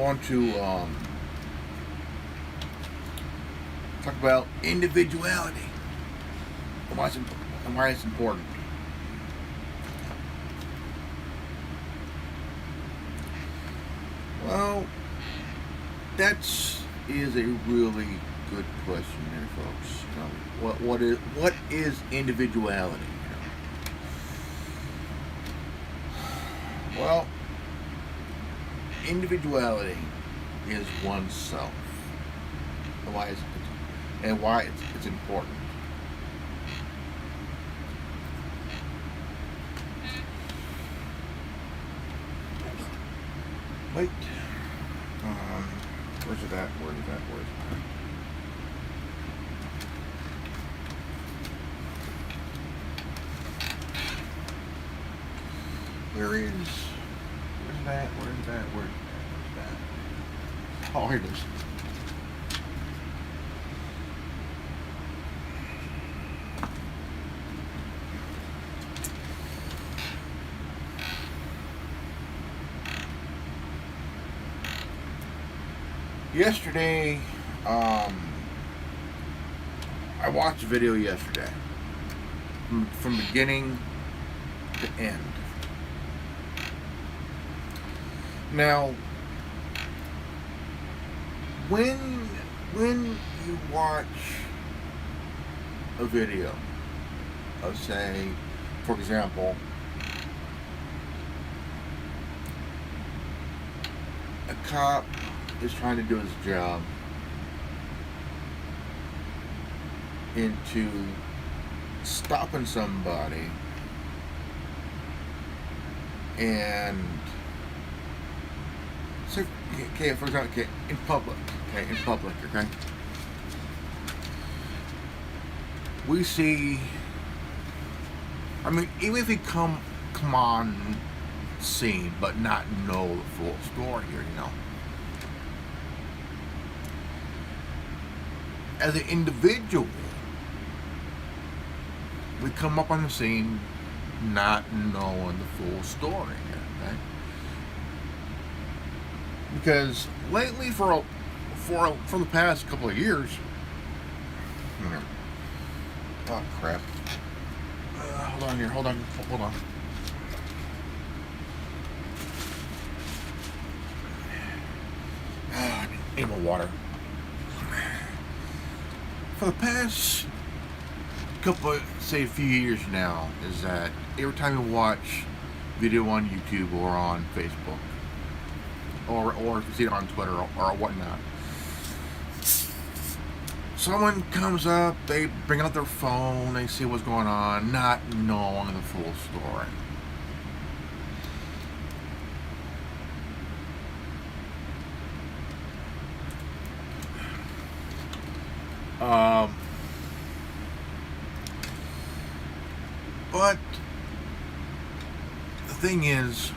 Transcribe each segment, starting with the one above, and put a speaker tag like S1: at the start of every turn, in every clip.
S1: want to talk about individuality and why it's important. Well, that is a really good question there, folks. What is individuality? Well, individuality is oneself. Why it's important. Wait. Where's it at? Where's it at? Where's that? Where's that? Oh, here it is. Yesterday, I watched a video yesterday from beginning to end. Now, when you watch a video of, say, for example, a cop is trying to do his job into stopping somebody, and so, okay, for example, okay, in public, okay, we see, I mean, even if we come on scene but not know the full story here, as an individual, we come up on the scene not knowing the full story, okay? Because lately, for the past couple of years, oh crap! Hold on here, hold on. I need more water. For the past a few years now, is that every time you watch video on YouTube or on Facebook, or if you see it on Twitter or whatnot, someone comes up, they bring out their phone, they see what's going on, not knowing the full story. But the thing is,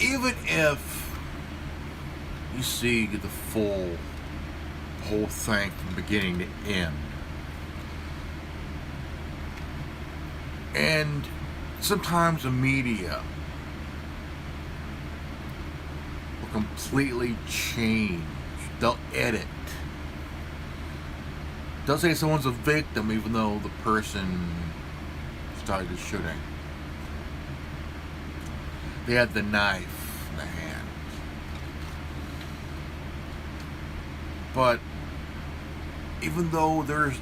S1: even if you see the whole thing from beginning to end, and sometimes the media will completely change, they'll edit. They'll say someone's a victim even though the person started the shooting. They had the knife in the hand. But even though there's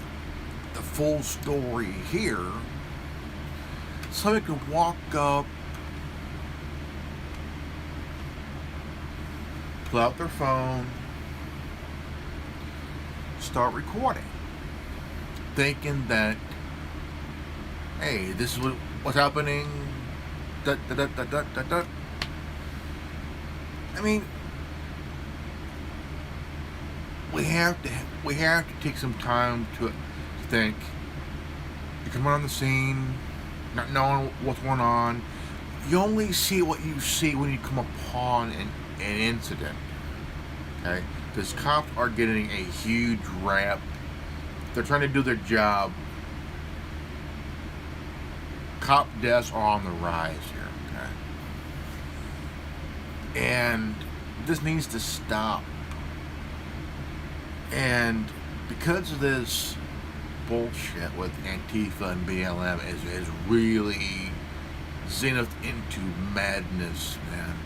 S1: the full story here, somebody could walk up, pull out their phone, start recording, thinking that, hey, this is what's happening. I mean, we have to take some time to think. You're coming on the scene, not knowing what's going on. You only see what you see when you come upon an incident. Okay, because cops are getting a huge rap. They're trying to do their job cop deaths are on the rise here, okay? And this needs to stop. And because of this bullshit with Antifa and BLM is really zenith into madness, man.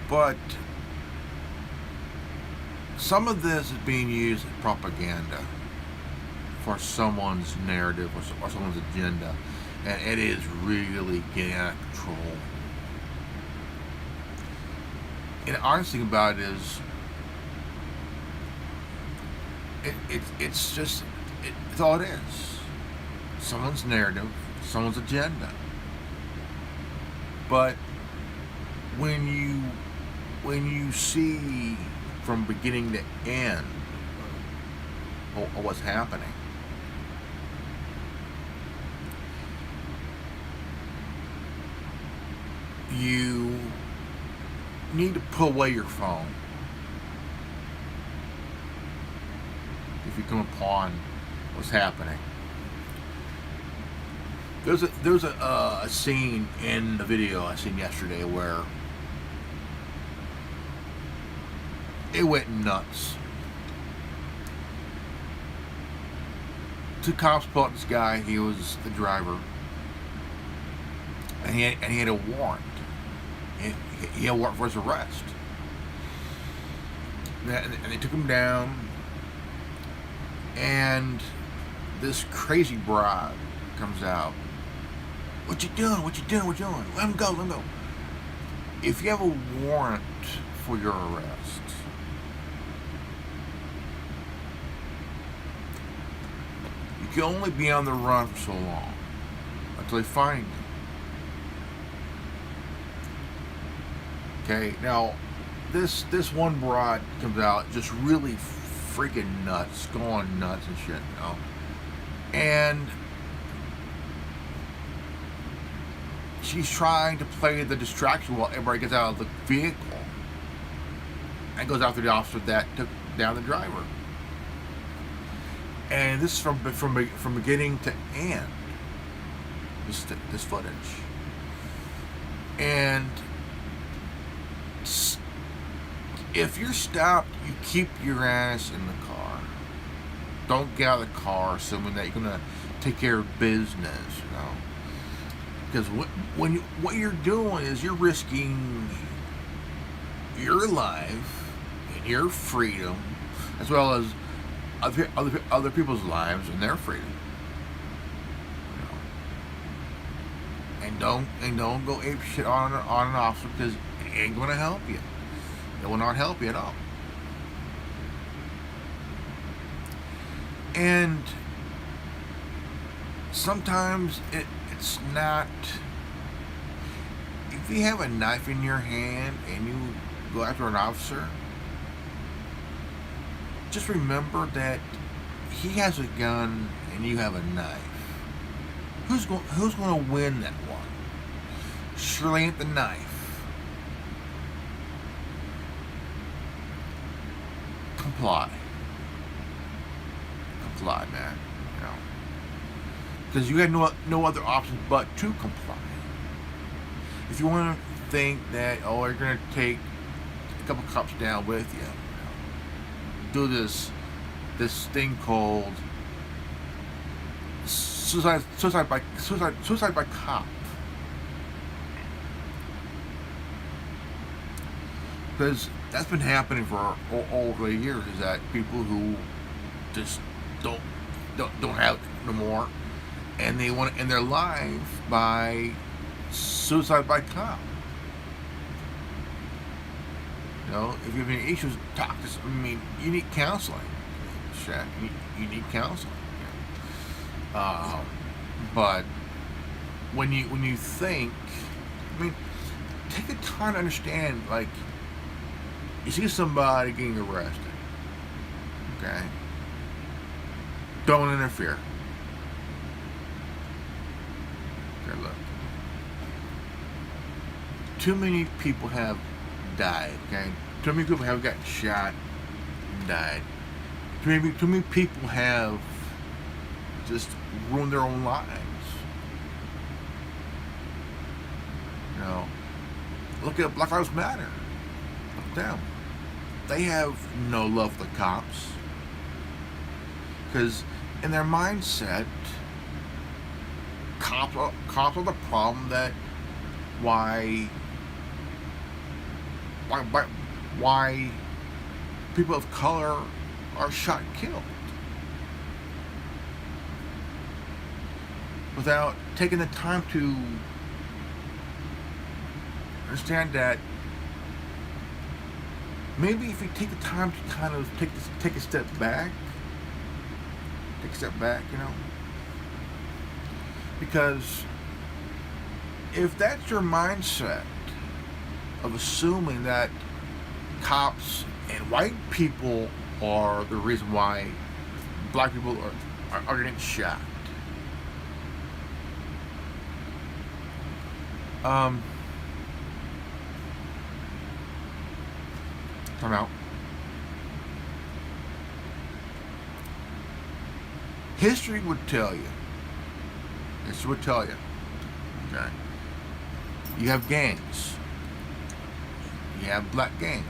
S1: But some of this is being used as propaganda for someone's narrative or someone's agenda, and it is really getting out of control. And the honest thing about it is, it's all it is. Someone's narrative, someone's agenda. But when you see from beginning to end of what's happening, you need to put away your phone if you come upon what's happening. There's a scene in the video I seen yesterday where it went nuts. Two cops pulled this guy. He was the driver, and he had a warrant. He had a warrant for his arrest. And they took him down, and this crazy broad comes out. What you doing? What you doing? What you doing? Let him go. Let him go. If you have a warrant for your arrest, you can only be on the run for so long until they find you. Okay, now this one broad comes out just really freaking nuts, going nuts and shit, you know. And she's trying to play the distraction while everybody gets out of the vehicle and goes after the officer that took down the driver. And this is from beginning to end. This footage. And if you're stopped, you keep your ass in the car. Don't get out of the car assuming that you're gonna take care of business, you know. Because what you're doing is you're risking your life and your freedom, as well as other people's lives and their freedom. You know? And don't go ape shit on an officer, because it ain't gonna help you. It will not help you at all. And sometimes it's not. If you have a knife in your hand and you go after an officer, just remember that he has a gun and you have a knife. Who's going to win that one? Surely ain't the knife. Comply, man. You know, because you had no other option but to comply. If you want to think that you're gonna take a couple cops down with you, do this thing called suicide by cop. Because that's been happening for over years. Is that people who just don't have it no more, and they want to end their life by suicide by cop. You know, if you have any issues, talk to. You need counseling. Shit, you need counseling. But when you think, take the time to understand. Like, you see somebody getting arrested, okay? Don't interfere. Okay, look. Too many people have died, okay? Too many people have gotten shot and died. Too many people have just ruin their own lives. You know, look at Black Lives Matter. Look at them. They have no love for the cops. Because in their mindset, cops are the problem. That why people of color are shot and killed without taking the time to understand that maybe if you take the time to kind of take a step back, you know, because if that's your mindset of assuming that cops and white people are the reason why black people are getting shot. Time out. History would tell you. Okay. You have gangs. You have black gangs.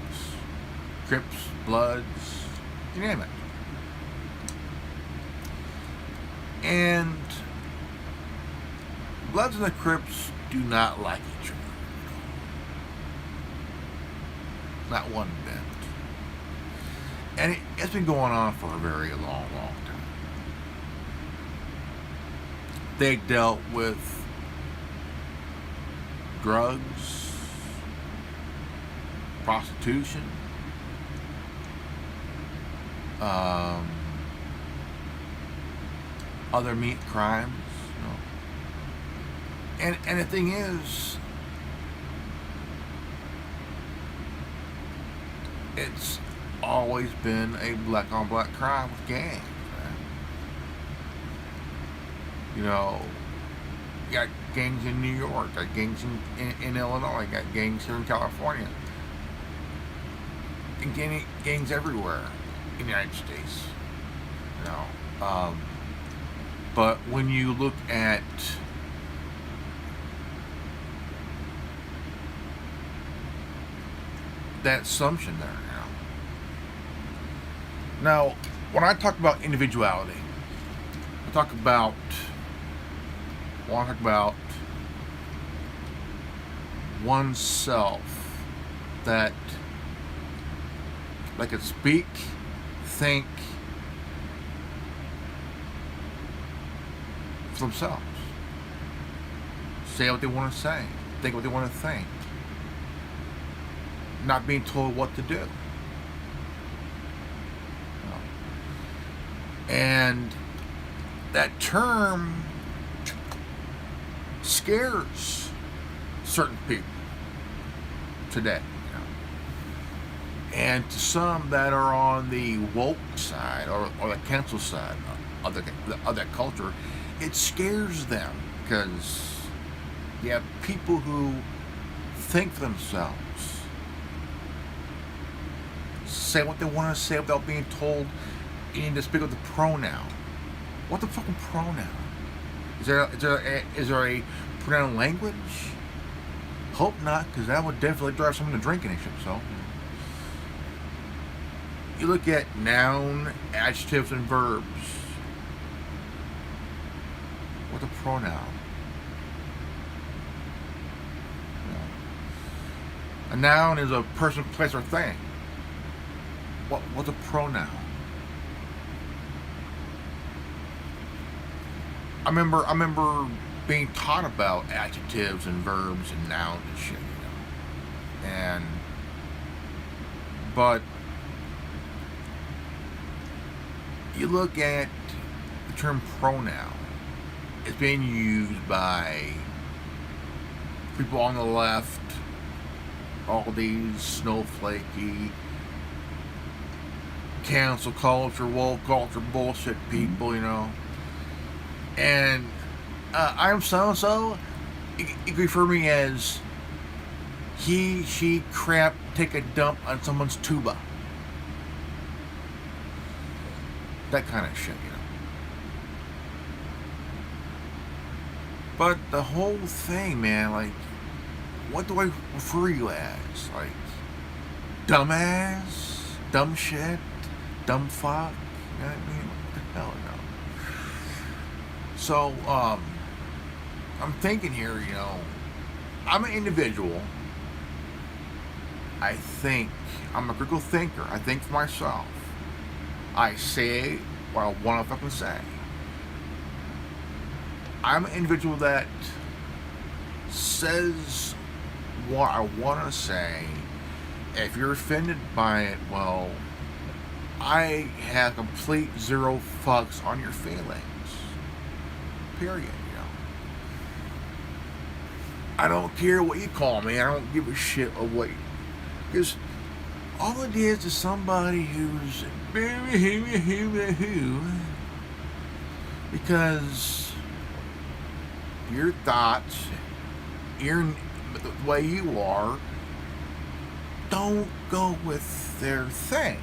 S1: Crips, Bloods, you name it. And Bloods and the Crips do not like each other. Not one bit. And it's been going on for a very long time. They dealt with drugs, prostitution, other meat crimes, you know. And the thing is, it's always been a black on black crime with gangs. You know, you got gangs in New York, got gangs in Illinois, got gangs here in California, and gangs everywhere in the United States. You know, but when you look at that assumption there, you know. Now, when I talk about individuality, I want to talk about oneself, that they could speak, think for themselves, say what they want to say, think what they want to think, not being told what to do. And that term scares certain people today. You know? And to some that are on the woke side or the cancel side of that culture, it scares them, because you have people who think for themselves, say what they want to say without being told you need to speak with the pronoun. What the fucking pronoun? Is there a pronoun language? Hope not, because that would definitely drive someone to drinking and shit. So you look at noun, adjectives, and verbs. What's a pronoun? A noun is a person, place, or thing. What's a pronoun? I remember being taught about adjectives and verbs and nouns and shit, you know. But you look at the term pronoun, it's being used by people on the left, all these snowflakey, cancel culture, woke culture bullshit people, you know. And I'm so-and-so, you can refer me as he, she, crap, take a dump on someone's tuba. That kind of shit, you know. But the whole thing, man, like, what do I refer you as? Like, dumbass? Dumb shit? Dumb fuck? You know what I mean? What the hell, no. So, I'm thinking here, I'm an individual. I think. I'm a critical thinker. I think for myself. I say what I want to fucking say. I'm an individual that says what I want to say. If you're offended by it, well, I have complete zero fucks on your feelings. Period. I don't care what you call me. I don't give a shit of what you... Because all it is somebody who's... Because your thoughts, the way you are, don't go with their thing,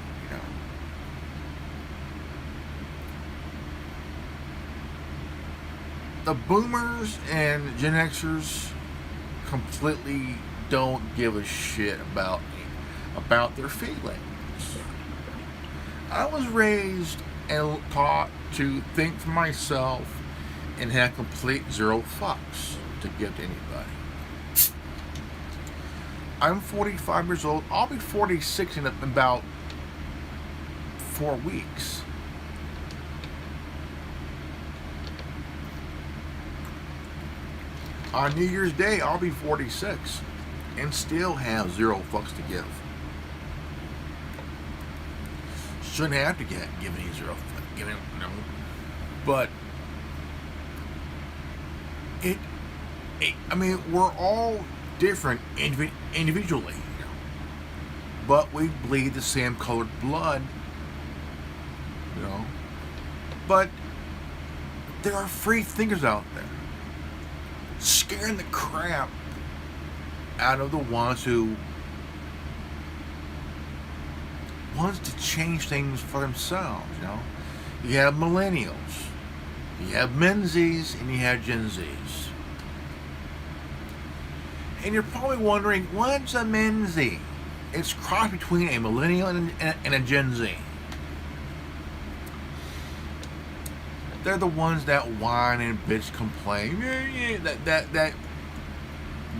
S1: The boomers and Gen Xers completely don't give a shit about their feelings. I was raised and taught to think for myself and have complete zero fucks to give to anybody. I'm 45 years old. I'll be 46 in about 4 weeks. On New Year's Day, I'll be 46 and still have zero fucks to give. Shouldn't have to give any zero fucks, But I mean, we're all different individually, but we bleed the same colored blood, But there are free thinkers out there, scaring the crap out of the ones who wants to change things for themselves, You have millennials, you have Menzies, and you have Gen Zs. And you're probably wondering, what's a Menzie? It's cross between a millennial and a Gen Z. They're the ones that whine and bitch complain. That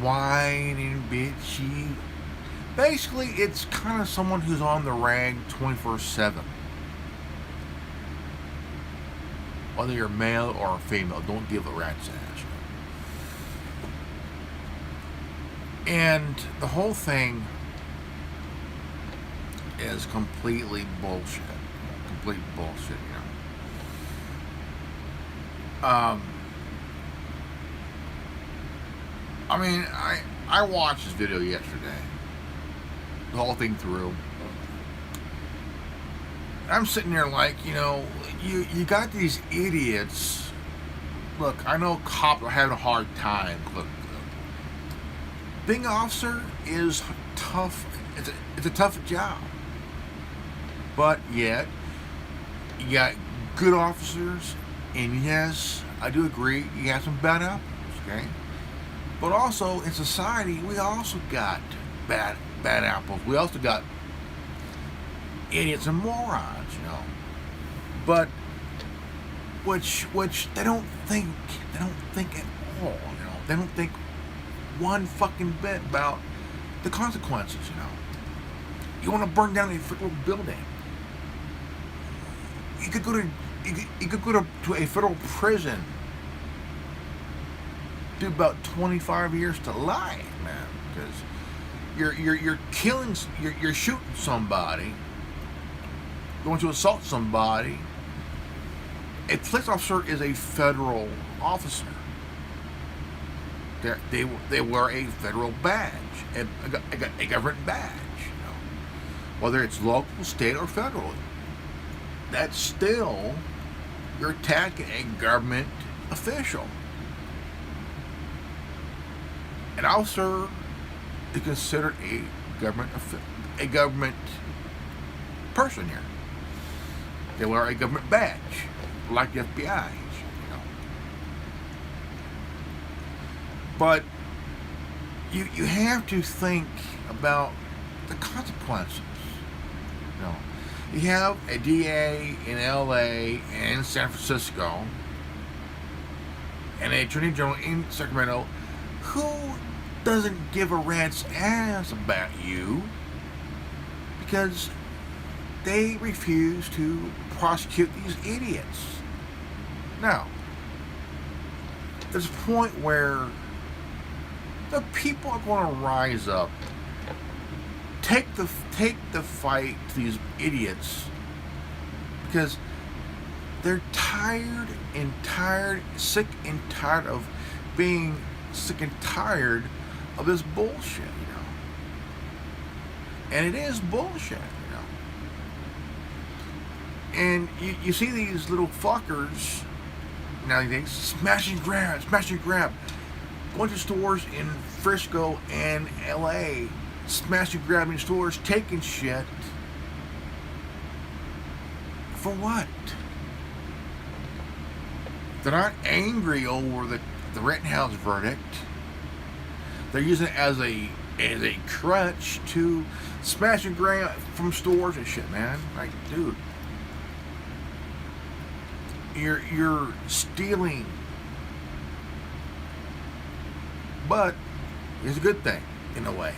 S1: whine and bitchy. Basically, it's kind of someone who's on the rag 24/7. Whether you're male or female, don't give a rat's ass. And the whole thing is completely bullshit. Complete bullshit, I mean, I watched this video yesterday, the whole thing through. I'm sitting there like, you got these idiots. Look, I know cops are having a hard time. Look, being an officer is tough. It's a tough job. But yet, you got good officers. And yes, I do agree, you have some bad apples, okay? But also, in society, we also got bad apples. We also got idiots and morons, But, which they don't think at all, They don't think one fucking bit about the consequences, You want to burn down a federal building. You could go to a federal prison, do about 25 years to life, man, because you're killing, you're shooting somebody, going to assault somebody. A police officer is a federal officer. They wear a federal badge, a government badge, whether it's local, state, or federal. That's still, you're attacking a government official. An officer is considered a government person here. They wear a government badge, like the FBI. But you have to think about the consequences. You know, you have a DA in LA and San Francisco and an Attorney General in Sacramento who doesn't give a rat's ass about you because they refuse to prosecute these idiots. Now, there's a point where the people are going to rise up, take the fight to these idiots because they're sick and tired of being sick and tired of this bullshit, you know. And it is bullshit, you know. And you see these little fuckers nowadays smash and grab, going to stores in Frisco and LA, smashing, grabbing stores, taking shit. For what? They're not angry over the Rittenhouse verdict. They're using it as a crutch to smash and grab from stores and shit, man. Like, dude, you're stealing. But it's a good thing in a way.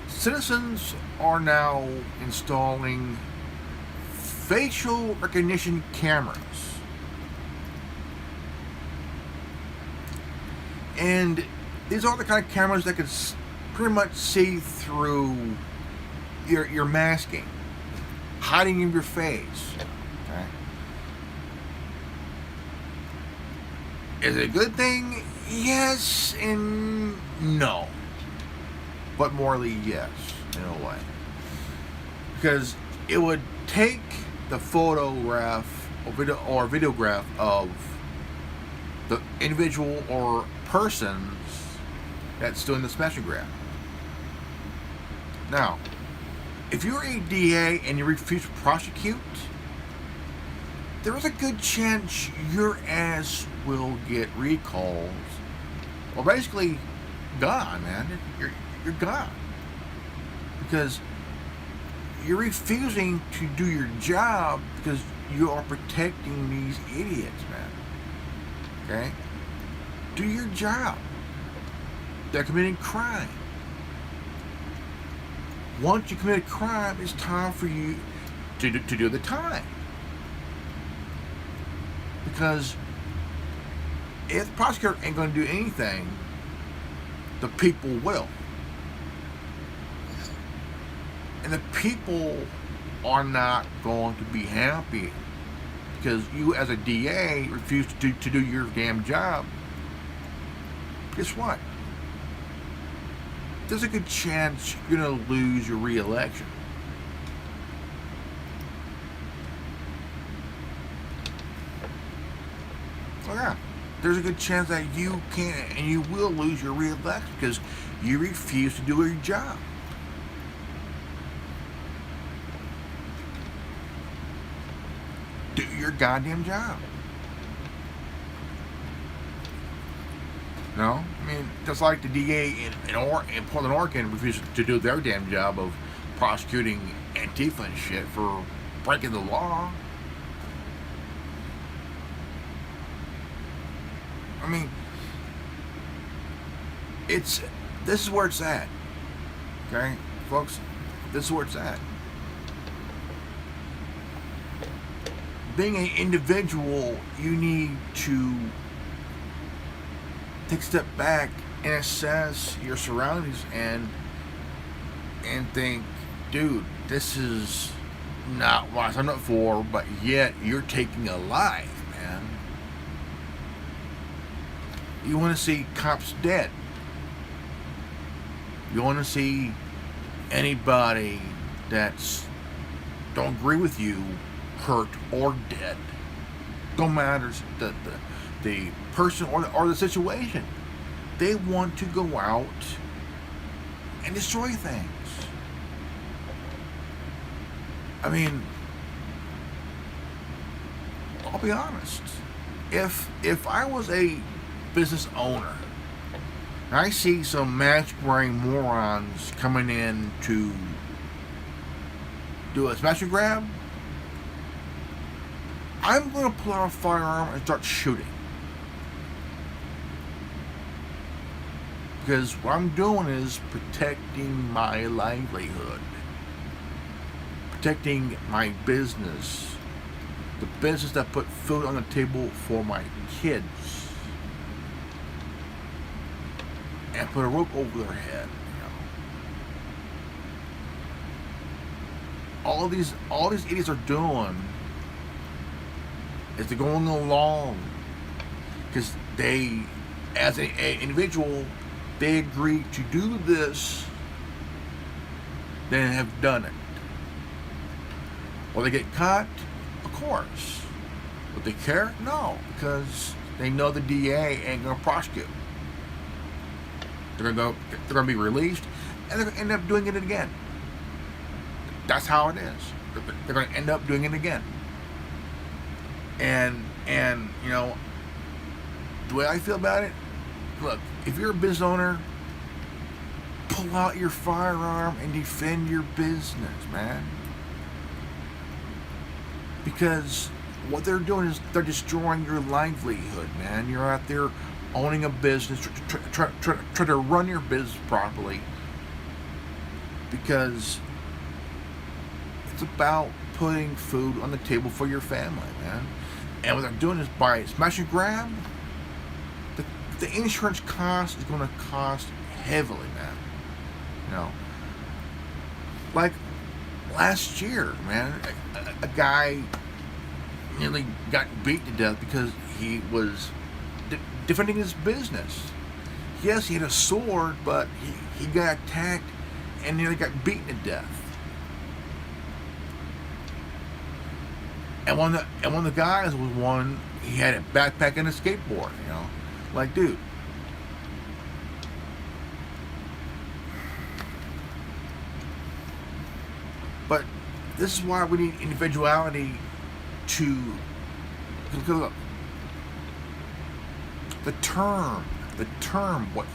S1: Citizens are now installing facial recognition cameras. And these are the kind of cameras that can pretty much see through your masking, hiding in your face. Okay? Is it a good thing? Yes and no. But morally, yes, in a way. Because it would take the photograph or videograph of the individual or persons that's doing the smash and grab. Now, if you're a DA and you refuse to prosecute, there is a good chance your ass will get recalls, or basically gone, man. You're gone because you're refusing to do your job because you are protecting these idiots, man. Okay, do your job. They're committing crime. Once you commit a crime, it's time for you to do the time. Because if the prosecutor ain't going to do anything, the people will. And the people are not going to be happy because you, as a DA, refuse to do your damn job. Guess what? There's a good chance you're going to lose your re-election. Oh yeah, there's a good chance that you can and you will lose your re-election because you refuse to do your job. Do your goddamn job. No? I mean, just like the DA in Portland, Oregon refused to do their damn job of prosecuting Antifa and shit for breaking the law. I mean, this is where it's at. Okay, folks? This is where it's at. Being an individual, you need to take a step back and assess your surroundings and think, dude, this is not what I signed up for, but yet you're taking a life, man. You want to see cops dead. You want to see anybody that's don't agree with you hurt or dead. Don't matter the person or the situation. They want to go out and destroy things. I mean, I'll be honest. If I was a business owner and I see some mask wearing morons coming in to do a smash and grab, I'm gonna pull out a firearm and start shooting. Because what I'm doing is protecting my livelihood, protecting my business, the business that put food on the table for my kids, and put a roof over their head. All these idiots are doing is they're going along because they, as an individual, they agree to do this, then have done it. Will they get caught? Of course. Would they care? No, because they know the DA ain't gonna prosecute. They're gonna be released, and they're gonna end up doing it again. That's how it is. They're gonna end up doing it again. And you know, the way I feel about it, look, if you're a business owner, pull out your firearm and defend your business, man. Because what they're doing is they're destroying your livelihood, man. You're out there owning a business, try to run your business properly, because it's about putting food on the table for your family, man. And what they're doing is by smash and grab, the insurance cost is going to cost heavily, man. You know, like last year, man, a guy nearly got beat to death because he was defending his business. Yes, he had a sword, but he got attacked and nearly got beaten to death. And one of the guys was one, he had a backpack and a skateboard, you know. Like, dude. But this is why we need individuality to look. The term what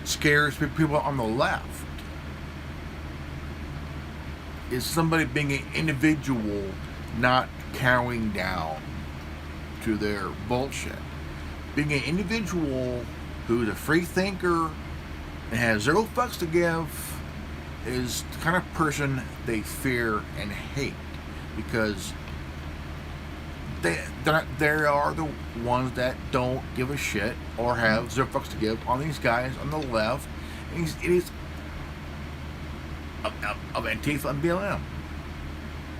S1: scares people on the left is somebody being an individual, not cowering down to their bullshit. Being an individual who's a free thinker and has zero fucks to give is the kind of person they fear and hate, because they are the ones that don't give a shit or have zero fucks to give on these guys on the left. It is of Antifa and BLM,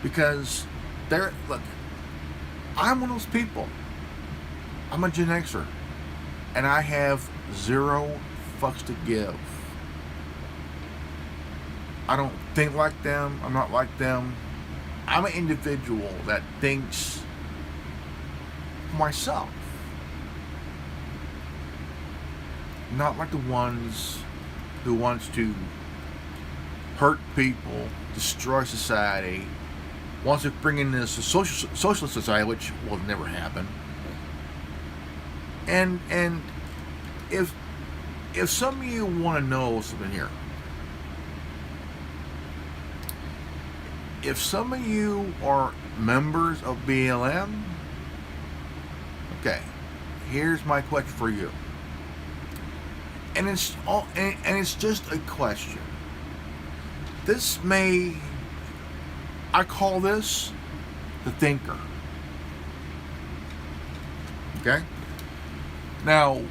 S1: because look, I'm one of those people. I'm a Gen Xer, and I have zero fucks to give. I don't think like them. I'm not like them. I'm an individual that thinks for myself, not like the ones who wants to hurt people, destroy society, wants to bring in this socialist society, which will never happen. And if some of you want to know something here, if some of you are members of BLM, okay, here's my question for you. And it's just a question. I call this the thinker. Okay? Now,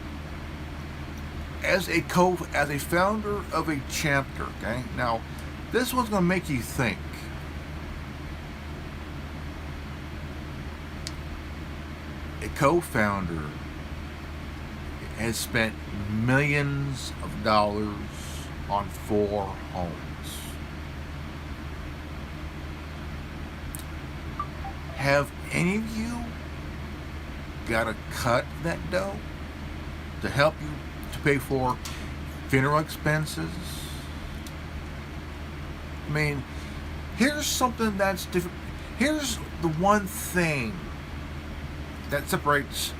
S1: as a founder of a chapter, okay? Now, this one's going to make you think. A co-founder has spent millions of dollars on 4 homes. Have any of you got to cut that dough to help you to pay for funeral expenses? I mean, here's something that's different. Here's the one thing that separates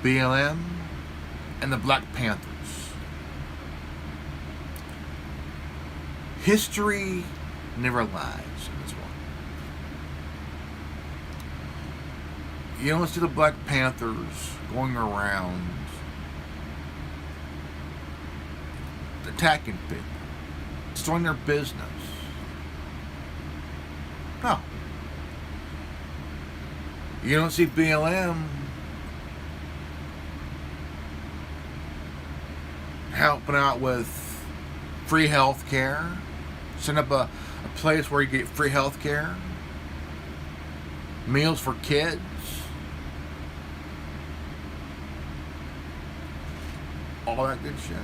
S1: BLM and the Black Panthers. History never lies in this one. You don't see the Black Panthers going around attacking people, destroying their business. No. You don't see BLM helping out with free health care, set up a place where you get free health care, meals for kids, all that good shit.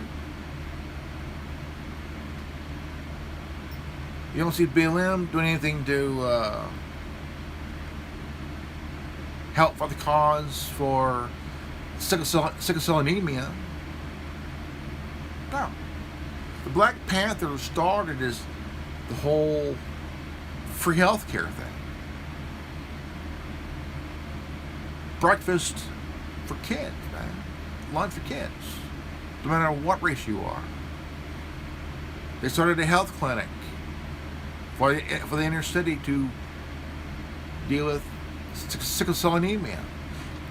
S1: You don't see BLM doing anything to help for the cause for sickle cell anemia. No. The Black Panthers started as the whole free health care thing. Breakfast for kids, man. Lunch for kids. No matter what race you are. They started a health clinic for the inner city to deal with sickle cell anemia.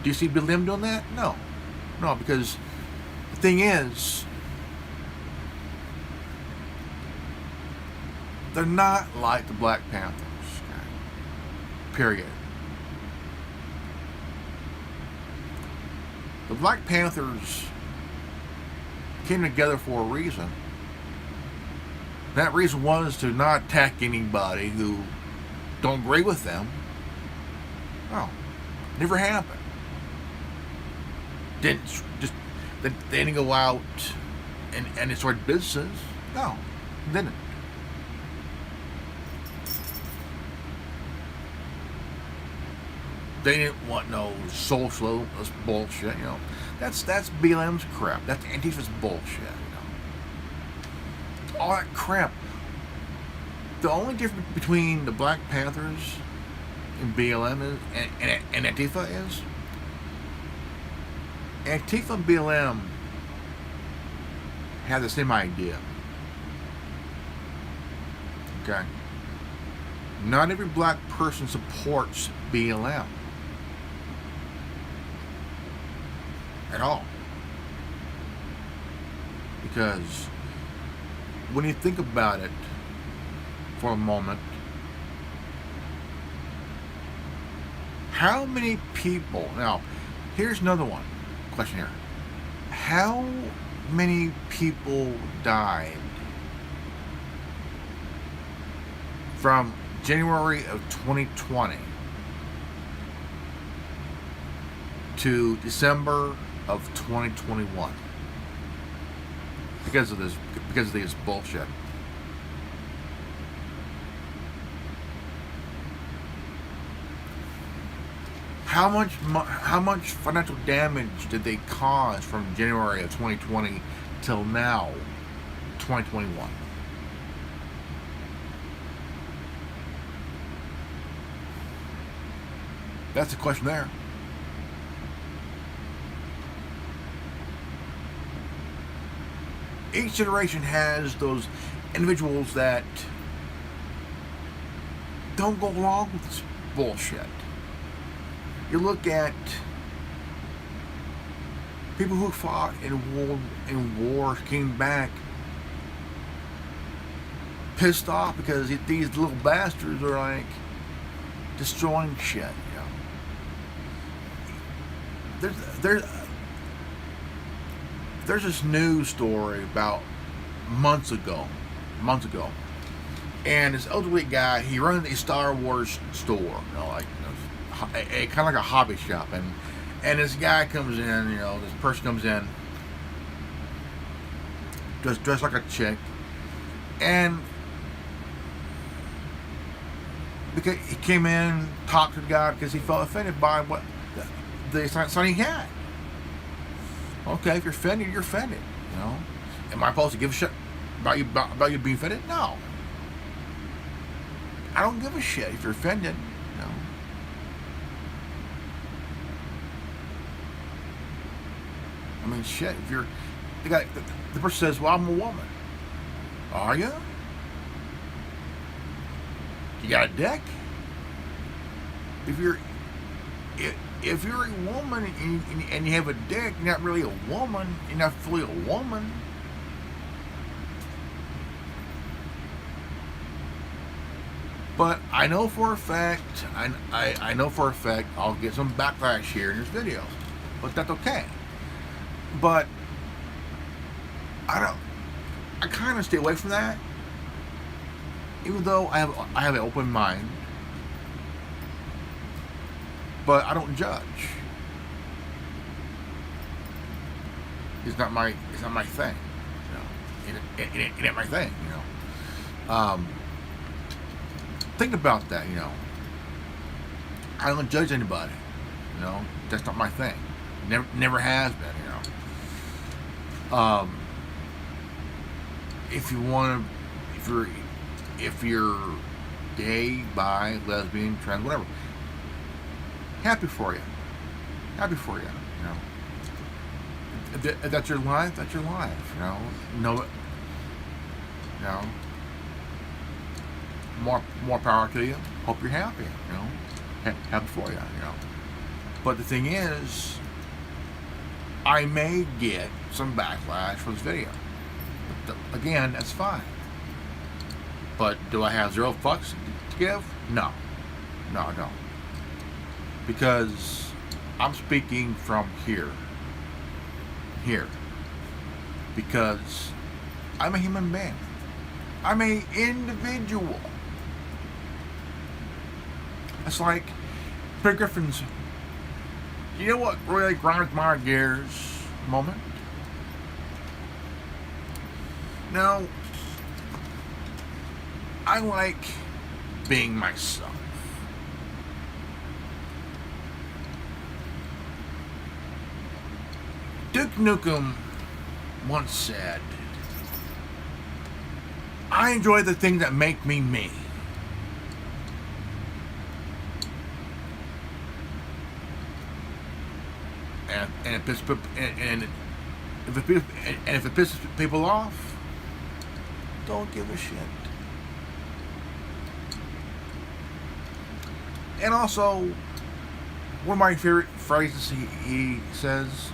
S1: Do you see BLM doing that? No. No, because the thing is, they're not like the Black Panthers. Okay? Period. The Black Panthers came together for a reason. That reason was to not attack anybody who don't agree with them. No, never happened. They didn't go out and destroy businesses. No, didn't. They didn't want no socialist bullshit. You know, that's BLM's crap. That's Antifa's bullshit. All that crap. The only difference between the Black Panthers and BLM is, and Antifa is, Antifa and BLM have the same idea. Okay? Not every black person supports BLM. At all. Because when you think about it for a moment, how many people, now here's another question here. How many people died from January of 2020 to December of 2021 because of this bullshit? How much financial damage did they cause from January of 2020 till now, 2021? That's the question there. Each generation has those individuals that don't go along with this bullshit. You look at people who fought in wars, came back pissed off because these little bastards are like destroying shit. You know, there's this news story about months ago, and this elderly guy, he runs a Star Wars store, you know, like a kind of like a hobby shop, and this guy comes in, you know, this person comes in dressed like a chick, and because he came in, talked to the guy because he felt offended by what the sign he had. Okay, if you're offended, you're offended. You know, am I supposed to give a shit about you being offended? No, I don't give a shit if you're offended. You know, I mean, shit. If you're the guy, the person says, "Well, I'm a woman." Are you? You got a dick? If you're if you're a woman and you have a dick, you're not really a woman. You're not fully a woman. But I know for a fact, I know for a fact I'll get some backlash here in this video. But that's okay. But I kind of stay away from that. Even though I have an open mind. But I don't judge. It's not my thing. You know, it ain't my thing. You know. Think about that. You know, I don't judge anybody. You know, that's not my thing. Never has been. You know. If you want to, if you're gay, bi, lesbian, trans, whatever. Happy for you. Happy for you. You know. If that's your life, that's your life. You know. You know. More power to you. Hope you're happy. You know. Happy for you. You know. But the thing is, I may get some backlash for this video. But again, that's fine. But do I have zero fucks to give? No. No, I don't. Because I'm speaking from here. Because I'm a human being. I'm an individual. It's like Peter Griffin's. You know what really grinds my gears? Moment. Now, I like being myself. Duke Nukem once said, "I enjoy the things that make me me." And if it pisses people off, don't give a shit. And also, one of my favorite phrases he says,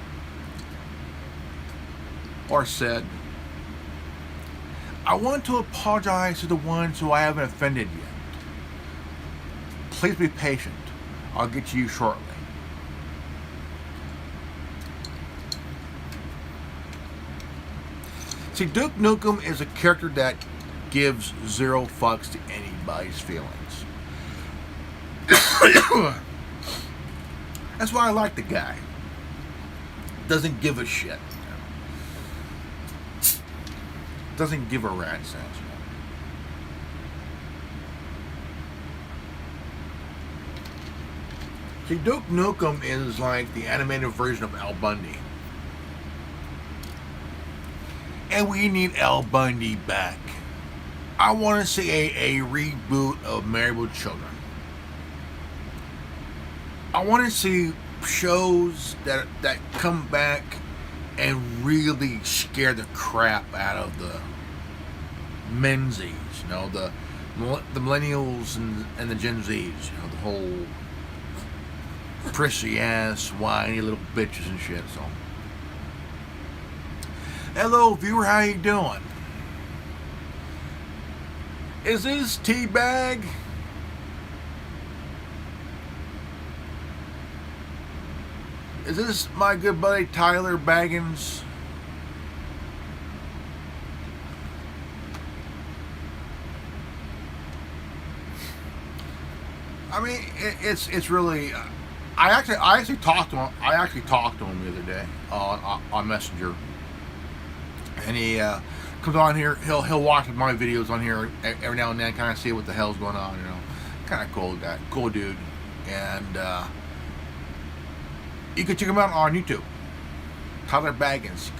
S1: or said, "I want to apologize to the ones who I haven't offended yet. Please be patient. I'll get to you shortly." See, Duke Nukem is a character that gives zero fucks to anybody's feelings. That's why I like the guy. Doesn't give a shit. Doesn't give a rat's ass. See, Duke Nukem is like the animated version of Al Bundy. And we need Al Bundy back. I want to see a reboot of Married with Children. I want to see shows that come back and really scare the crap out of the Menzies, you know, the millennials and the Gen Zs, you know, the whole prissy ass, whiny little bitches and shit. So, hello viewer, how you doing? Is this Teabag? Is this my good buddy Tyler Baggins? I mean, it's really. I actually talked to him. I actually talked to him the other day on Messenger, and he comes on here. He'll watch my videos on here every now and then, kind of see what the hell's going on. You know, kind of cool guy, cool dude, and you can check him out on YouTube. Tyler Baggins,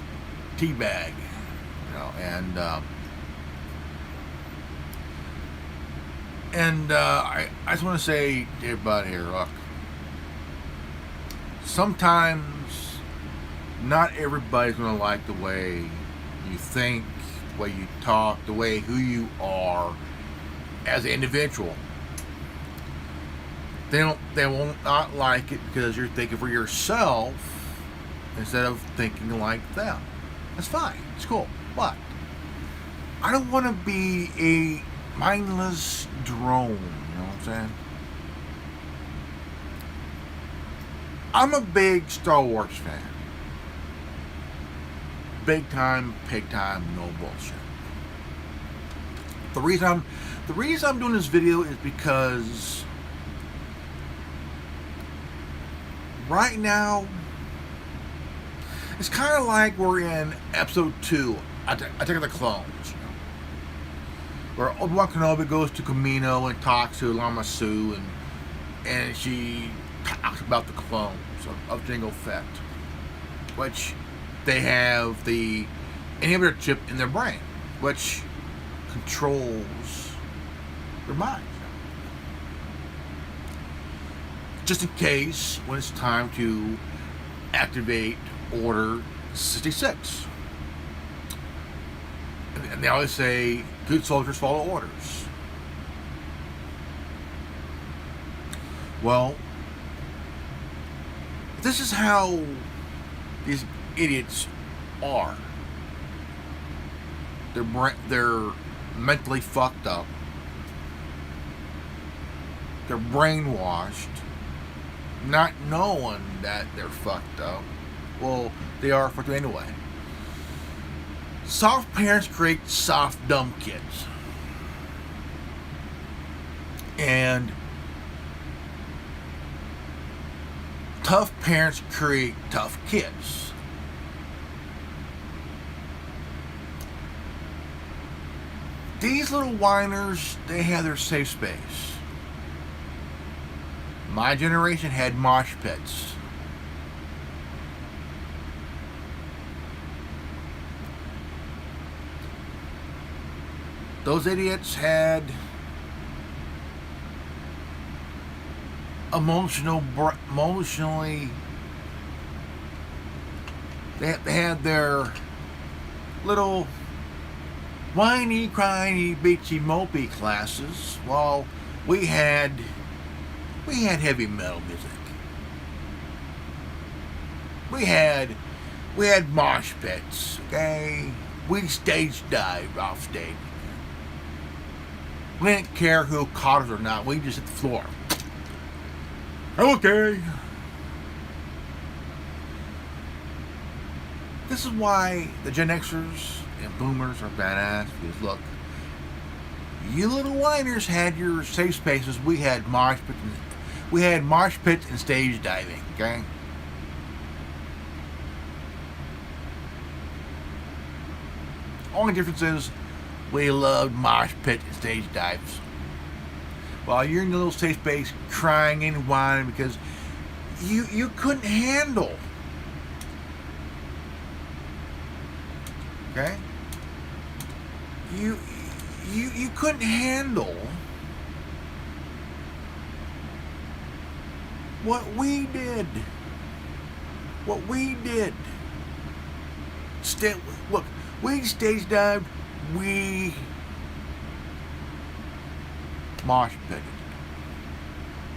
S1: Teabag, you know, and I just want to say to everybody here, look, sometimes not everybody's going to like the way you think, the way you talk, the way who you are as an individual. They will not like it because you're thinking for yourself instead of thinking like them. That's fine. It's cool. But I don't want to be a mindless drone. You know what I'm saying? I'm a big Star Wars fan. Big time, pig time, no bullshit. The reason I'm doing this video is because right now it's kind of like we're in episode 2, Attack of the Clones, you know, where Obi-Wan Kenobi goes to Kamino and talks to Lama Su, and she talks about the clones of Jango Fett, which they have the inhibitor chip in their brain, which controls their minds. Just in case when it's time to activate Order 66. And they always say, good soldiers follow orders. Well, this is how these idiots are. They're mentally fucked up. They're brainwashed, not knowing that they're fucked up. Well, they are fucked up anyway. Soft parents create soft, dumb kids. And tough parents create tough kids. These little whiners, they have their safe space. My generation had mosh pits. Those idiots had emotionally, they had their little whiny, crying, bitchy, mopey classes, while we had heavy metal music. We had mosh pits, okay? We stage dived off stage. We didn't care who caught us or not. We just hit the floor. Okay. This is why the Gen Xers and Boomers are badass. Because look, you little whiners had your safe spaces. We had mosh pits and stage diving. Okay. Only difference is we loved mosh pit and stage dives. While you're in the little safe space crying and whining because you couldn't handle. Okay? You couldn't handle what we did. What we did. Look, we stage dived. We mosh pitted.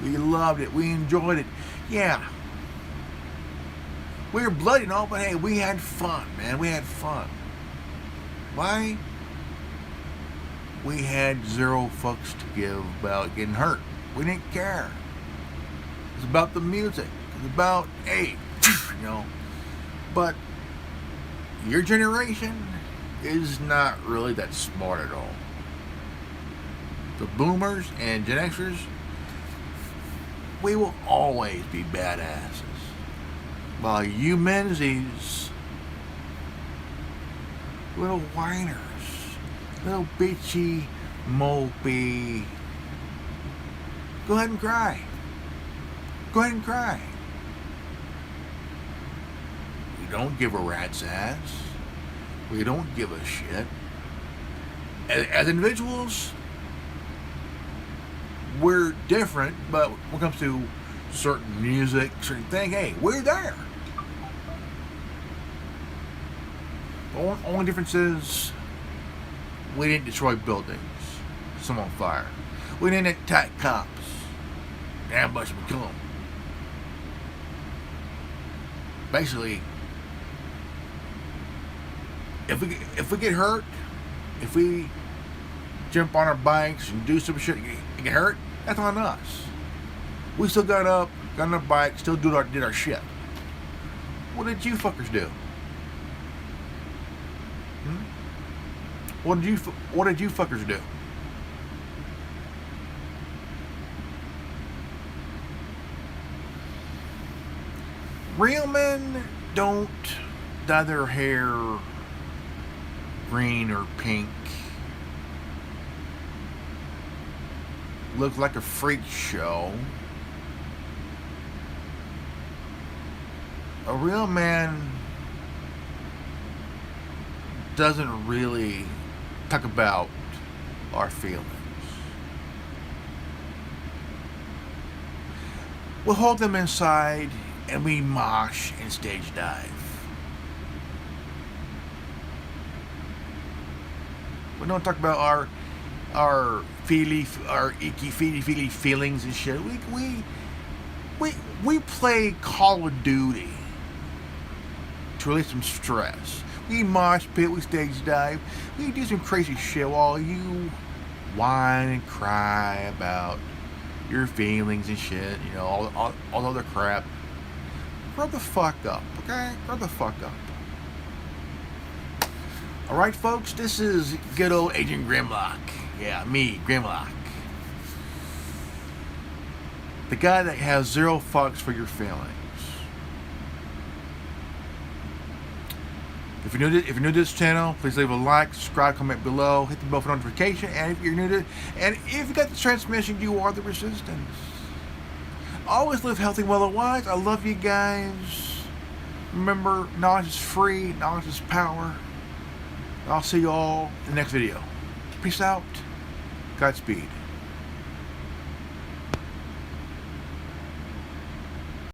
S1: We loved it. We enjoyed it. Yeah. We were bloody and all, but hey, we had fun, man. We had fun. Why? We had zero fucks to give about getting hurt. We didn't care. It was about the music. It was about, hey, you know. But your generation is not really that smart at all. The Boomers and Gen Xers, we will always be badasses. While you menzies, little whiners, little bitchy, mopey, go ahead and cry. Go ahead and cry. We don't give a rat's ass. We don't give a shit. As individuals, we're different, but when it comes to certain music, certain thing, hey, we're there. The only difference is we didn't destroy buildings, some on fire. We didn't attack cops. Ambush would come. Basically, if we get hurt, if we jump on our bikes and do some shit and get hurt, that's on us. We still got up, got on our bike, still did our shit. What did you fuckers do? What did you fuckers do? Real men don't dye their hair green or pink. Look like a freak show. A real man doesn't really talk about our feelings. We'll hold them inside and we mosh and stage dive. We don't talk about our icky feely feelings and shit. We play Call of Duty to release some stress. We mosh pit, we stage dive, we do some crazy shit while you whine and cry about your feelings and shit, you know, all other crap. Grow the fuck up, okay? Grow the fuck up. Alright, folks, this is good old Agent Grimlock. Yeah, me, Grimlock. The guy that has zero fucks for your feelings. If you're new to this channel, please leave a like, subscribe, comment below, hit the bell for notification, and if you're new to, and if you got the transmission, you are the resistance. Always live healthy, well and wise. I love you guys. Remember, knowledge is free, knowledge is power. I'll see you all in the next video. Peace out. Godspeed.